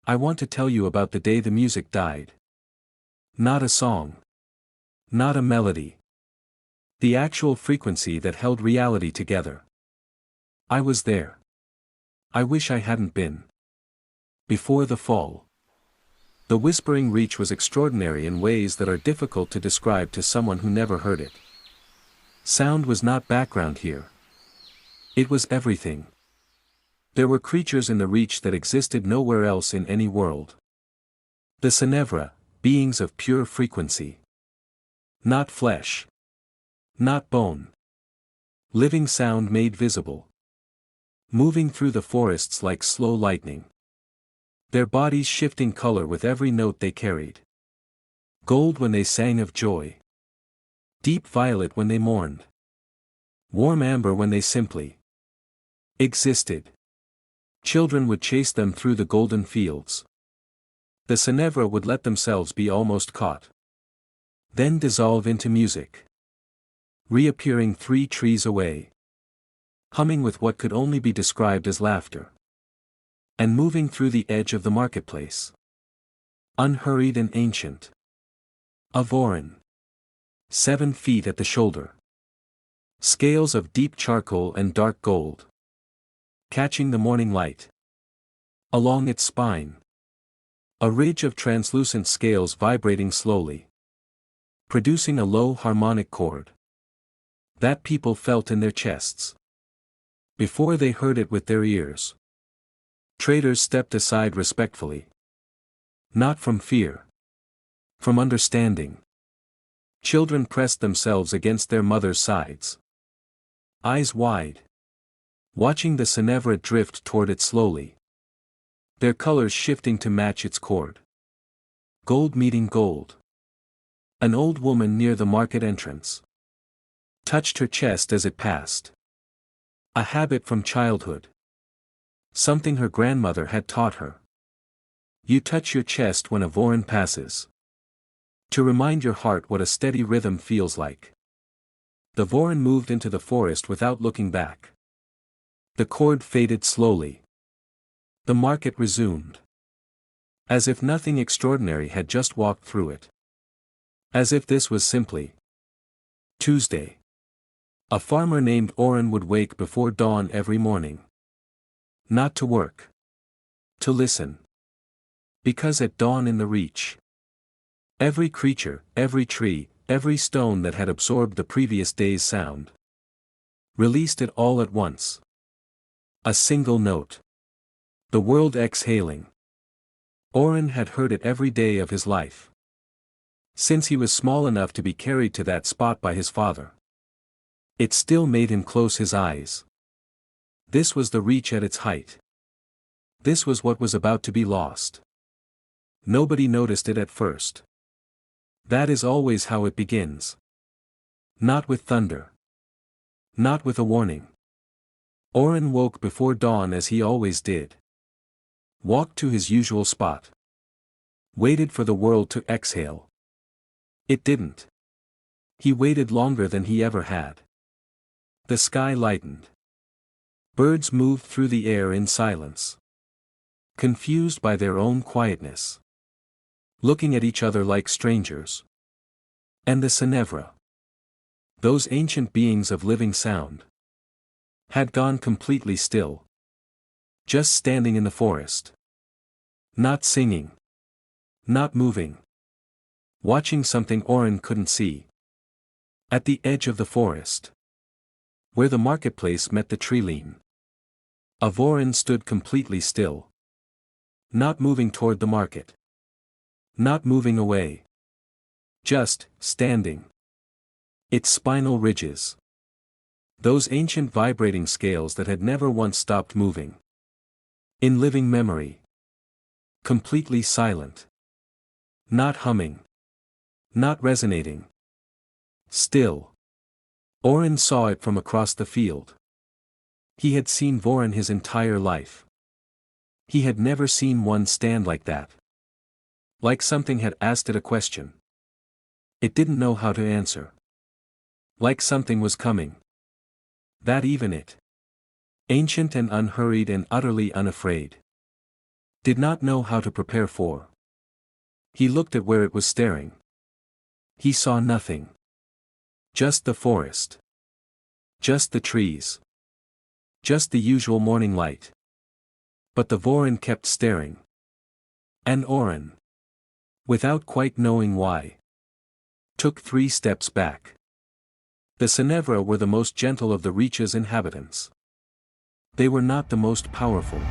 I want to tell you about the day the music died. Not a song. Not a melody. The actual frequency that held reality together. I was there. I wish I hadn't been. Before the fall. The whispering reach was extraordinary in ways that are difficult to describe to someone who never heard it. Sound was not background here. It was everything. There were creatures in the reach that existed nowhere else in any world. The Sonevra, beings of pure frequency. Not flesh. Not bone. Living sound made visible. Moving through the forests like slow lightning. Their bodies shifting color with every note they carried. Gold when they sang of joy. Deep violet when they mourned. Warm amber when they simply existed. Children would chase them through the golden fields. The Sonevra would let themselves be almost caught. Then dissolve into music. Reappearing 3 trees away. Humming with what could only be described as laughter. And moving through the edge of the marketplace. Unhurried and ancient. A Vorryn. 7 feet at the shoulder. Scales of deep charcoal and dark gold. Catching the morning light. Along its spine. A ridge of translucent scales vibrating slowly. Producing a low harmonic chord. That people felt in their chests. Before they heard it with their ears. Traders stepped aside respectfully. Not from fear. From understanding. Children pressed themselves against their mothers' sides. Eyes wide. Watching the Sonevra drift toward it slowly. Their colors shifting to match its chord. Gold meeting gold. An old woman near the market entrance. Touched her chest as it passed. A habit from childhood. Something her grandmother had taught her. You touch your chest when a Vorryn passes. To remind your heart what a steady rhythm feels like. The Vorryn moved into the forest without looking back. The chord faded slowly. The market resumed. As if nothing extraordinary had just walked through it. As if this was simply Tuesday. A farmer named Orin would wake before dawn every morning. Not to work. To listen. Because at dawn in the reach. Every creature, every tree, every stone that had absorbed the previous day's sound. Released it all at once. A single note. The world exhaling. Orin had heard it every day of his life. Since he was small enough to be carried to that spot by his father. It still made him close his eyes. This was the reach at its height. This was what was about to be lost. Nobody noticed it at first. That is always how it begins. Not with thunder. Not with a warning. Orin woke before dawn as he always did. Walked to his usual spot. Waited for the world to exhale. It didn't. He waited longer than he ever had. The sky lightened. Birds moved through the air in silence. Confused by their own quietness. Looking at each other like strangers. And the Sonevra. Those ancient beings of living sound. Had gone completely still. Just standing in the forest. Not singing. Not moving. Watching something Orin couldn't see. At the edge of the forest. Where the marketplace met the tree line. A Vorryn stood completely still. Not moving toward the market. Not moving away. Just standing. Its spinal ridges. Those ancient vibrating scales that had never once stopped moving. In living memory. Completely silent. Not humming. Not resonating. Still. Orin saw it from across the field. He had seen Vorryn his entire life. He had never seen one stand like that. Like something had asked it a question. It didn't know how to answer. Like something was coming. That even it. Ancient and unhurried and utterly unafraid. Did not know how to prepare for. He looked at where it was staring. He saw nothing. Just the forest. Just the trees. Just the usual morning light. But the Vorryn kept staring. And Orin, without quite knowing why, took 3 steps back. The Sonevra were the most gentle of the Reach's inhabitants. They were not the most powerful.